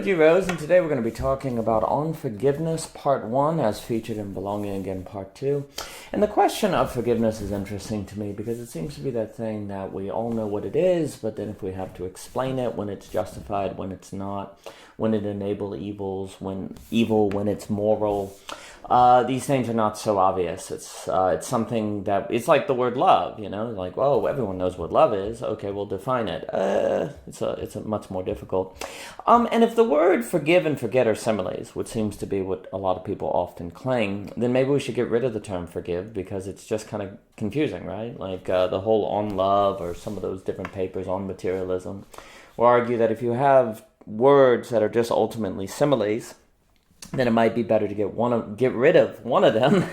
G. Rose, and today we're going to be talking about On Forgiveness, Part 1, as featured in Belonging Again, Part 2. And the question of forgiveness is interesting to me because it seems to be that thing that we all know what it is, but then if we have to explain it, when it's justified, when it's not, when it enables when it's moral, these things are not so obvious. It's something that, it's like the word love, like, oh, everyone knows what love is. Okay, we'll define it. It's a much more difficult. And if the word forgive and forget are similes, which seems to be what a lot of people often claim, then maybe we should get rid of the term forgive because it's just kind of confusing, right? Like the whole On Love or some of those different papers on materialism will argue that if you have words that are just ultimately similes, then it might be better to get rid of one of them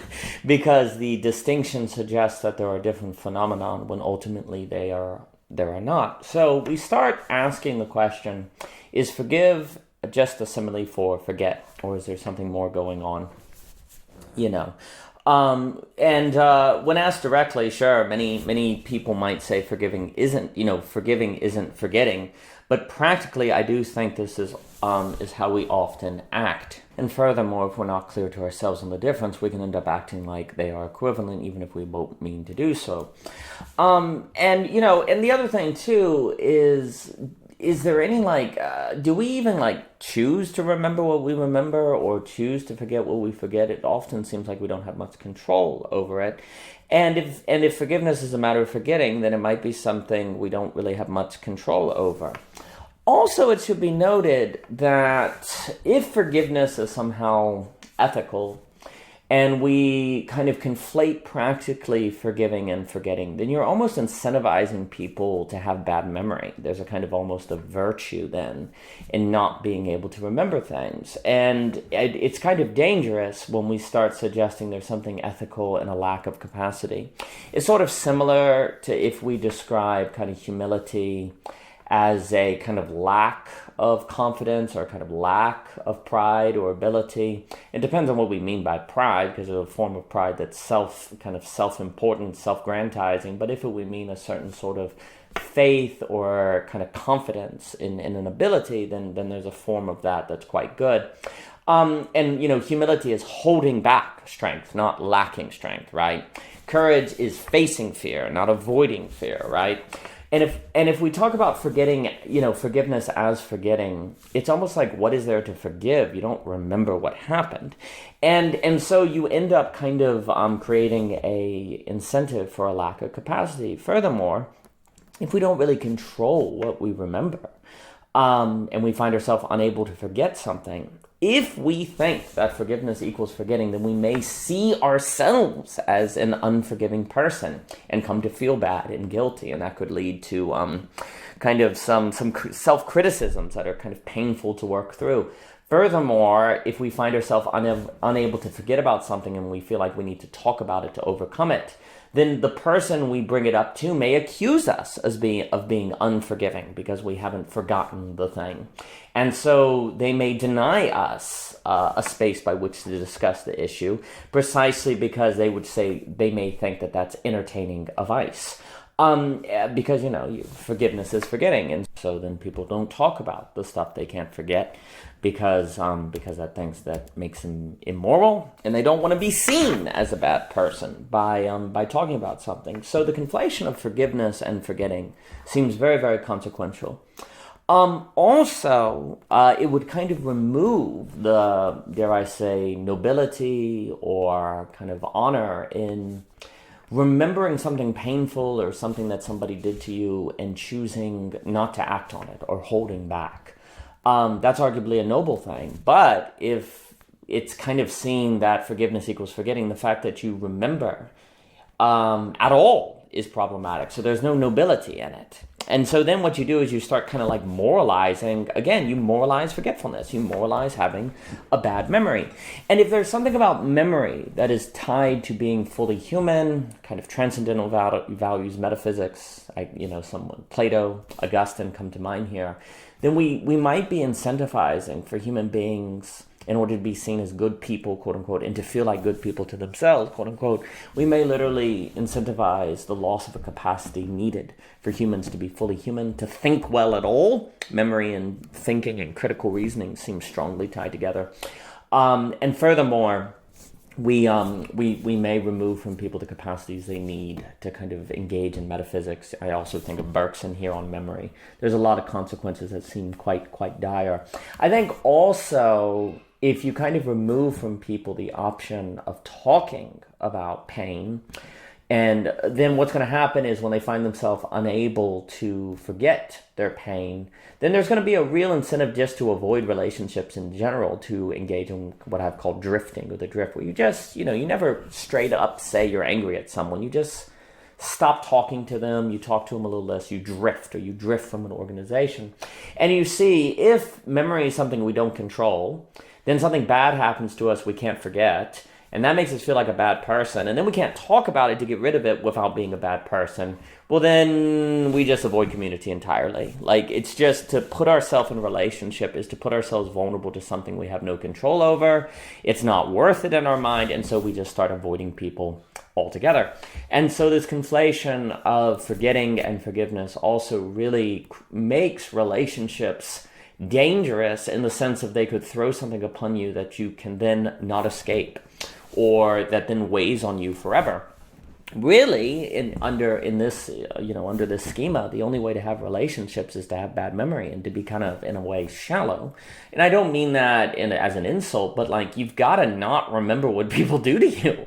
because the distinction suggests that there are different phenomena when ultimately there are not. So we start asking the question, is forgive just a simile for forget, or is there something more going on? When asked directly, sure, many people might say forgiving isn't forgetting, but practically I do think this is how we often act. And furthermore, if we're not clear to ourselves on the difference, we can end up acting like they are equivalent, even if we won't mean to do so. And the other thing too is there any do we even choose to remember what we remember or choose to forget what we forget? It often seems like we don't have much control over it. And if forgiveness is a matter of forgetting, then it might be something we don't really have much control over. Also, it should be noted that if forgiveness is somehow ethical, and we kind of conflate practically forgiving and forgetting, then you're almost incentivizing people to have bad memory. There's a kind of almost a virtue then in not being able to remember things. And it's kind of dangerous when we start suggesting there's something ethical and a lack of capacity. It's sort of similar to if we describe kind of humility as a kind of lack of confidence or a kind of lack of pride or ability. It depends on what we mean by pride, because it's a form of pride that's self-important, self-grandizing. But if we mean a certain sort of faith or kind of confidence in an ability, then there's a form of that that's quite good. Humility is holding back strength, not lacking strength, right? Courage is facing fear, not avoiding fear, right? And if we talk about forgetting, forgiveness as forgetting, it's almost like, what is there to forgive? You don't remember what happened. And so you end up kind of creating a incentive for a lack of capacity. Furthermore, if we don't really control what we remember, and we find ourselves unable to forget something, if we think that forgiveness equals forgetting, then we may see ourselves as an unforgiving person and come to feel bad and guilty, and that could lead to kind of some self-criticisms that are kind of painful to work through. Furthermore, if we find ourselves unable to forget about something and we feel like we need to talk about it to overcome it, then the person we bring it up to may accuse us of being unforgiving because we haven't forgotten the thing. And so they may deny us a space by which to discuss the issue, precisely because they may think that that's entertaining advice. Because, forgiveness is forgetting. And so then people don't talk about the stuff they can't forget because that thinks that makes them immoral, and they don't want to be seen as a bad person by talking about something. So the conflation of forgiveness and forgetting seems very, very consequential. Also, it would kind of remove the, dare I say, nobility or kind of honor in remembering something painful or something that somebody did to you and choosing not to act on it or holding back. That's arguably a noble thing. But if it's kind of seen that forgiveness equals forgetting, the fact that you remember at all is problematic. So there's no nobility in it. And so then what you do is you start kind of like moralizing. Again, you moralize forgetfulness. You moralize having a bad memory. And if there's something about memory that is tied to being fully human, kind of transcendental values, metaphysics, someone, Plato, Augustine come to mind here, then we might be incentivizing for human beings in order to be seen as good people, quote unquote, and to feel like good people to themselves, quote unquote, we may literally incentivize the loss of a capacity needed for humans to be fully human, to think well at all. Memory and thinking and critical reasoning seem strongly tied together. And furthermore, we may remove from people the capacities they need to kind of engage in metaphysics. I also think of Bergson here on memory. There's a lot of consequences that seem quite dire. I think also, if you kind of remove from people the option of talking about pain, and then what's going to happen is when they find themselves unable to forget their pain, then there's going to be a real incentive just to avoid relationships in general, to engage in what I've called drifting, or the drift, where you just, you never straight up say you're angry at someone. You just stop talking to them, you talk to them a little less, you drift, or you drift from an organization. And you see, if memory is something we don't control, then something bad happens to us we can't forget, and that makes us feel like a bad person, and then we can't talk about it to get rid of it without being a bad person. Well, then we just avoid community entirely. Like, it's just to put ourselves in a relationship is to put ourselves vulnerable to something we have no control over. It's not worth it in our mind, and so we just start avoiding people altogether. And so this conflation of forgetting and forgiveness also really makes relationships dangerous, in the sense of they could throw something upon you that you can then not escape, or that then weighs on you forever. Really, under this schema, the only way to have relationships is to have bad memory and to be kind of, in a way, shallow. And I don't mean that as an insult, but like, you've got to not remember what people do to you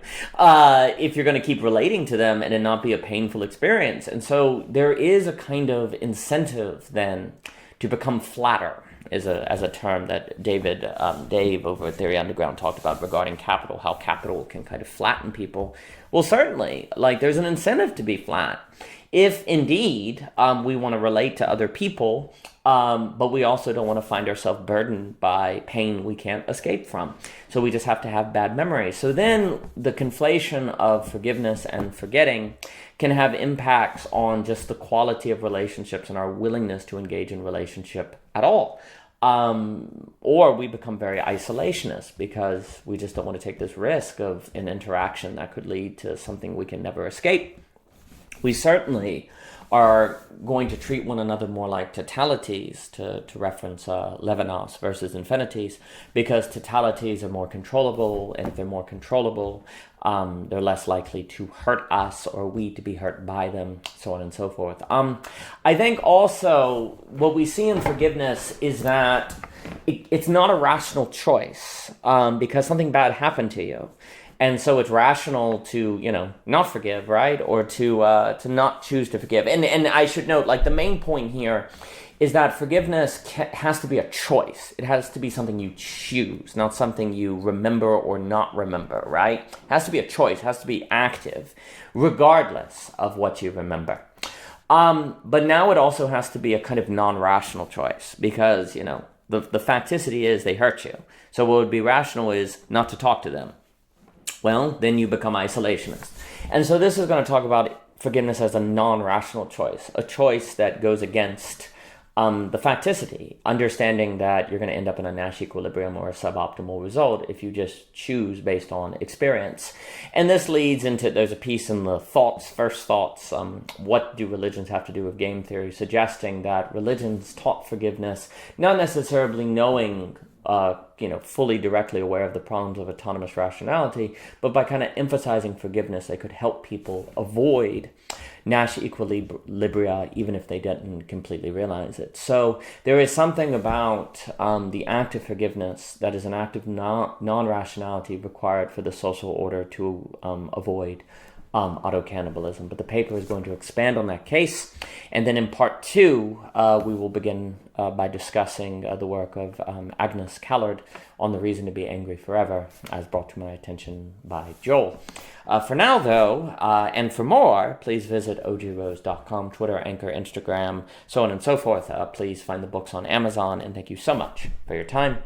if you're going to keep relating to them and it not be a painful experience. And so there is a kind of incentive then to become flatter, as a term that Dave over at Theory Underground talked about regarding capital, how capital can kind of flatten people. Well, certainly, like, there's an incentive to be flat, if indeed we want to relate to other people, but we also don't want to find ourselves burdened by pain we can't escape from. So we just have to have bad memories. So then the conflation of forgiveness and forgetting can have impacts on just the quality of relationships and our willingness to engage in relationship at all. Or we become very isolationist because we just don't want to take this risk of an interaction that could lead to something we can never escape. We certainly are going to treat one another more like totalities, to reference Levinas versus infinities, because totalities are more controllable, and if they're more controllable, they're less likely to hurt us or we to be hurt by them, so on and so forth. I think also what we see in forgiveness is that it's not a rational choice, because something bad happened to you. And so it's rational to, not forgive, right? Or to not choose to forgive. And I should note, like, the main point here is that forgiveness has to be a choice. It has to be something you choose, not something you remember or not remember, right? It has to be a choice. It has to be active, regardless of what you remember. But now it also has to be a kind of non-rational choice, because, the facticity is they hurt you. So what would be rational is not to talk to them. Well, then you become isolationist. And so this is going to talk about forgiveness as a non-rational choice, a choice that goes against the facticity, understanding that you're going to end up in a Nash equilibrium or a suboptimal result if you just choose based on experience. And this leads into, there's a piece in the First Thoughts, what do religions have to do with game theory, suggesting that religions taught forgiveness, not necessarily knowing fully directly aware of the problems of autonomous rationality, but by kind of emphasizing forgiveness, they could help people avoid Nash equilibria, even if they didn't completely realize it. So there is something about the act of forgiveness that is an act of non-rationality required for the social order to avoid autocannibalism. But the paper is going to expand on that case. And then in part 2, we will begin by discussing the work of Agnes Callard on the reason to be angry forever, as brought to my attention by Joel. For now, though, and for more, please visit ogrose.com, Twitter, Anchor, Instagram, so on and so forth. Please find the books on Amazon, and thank you so much for your time.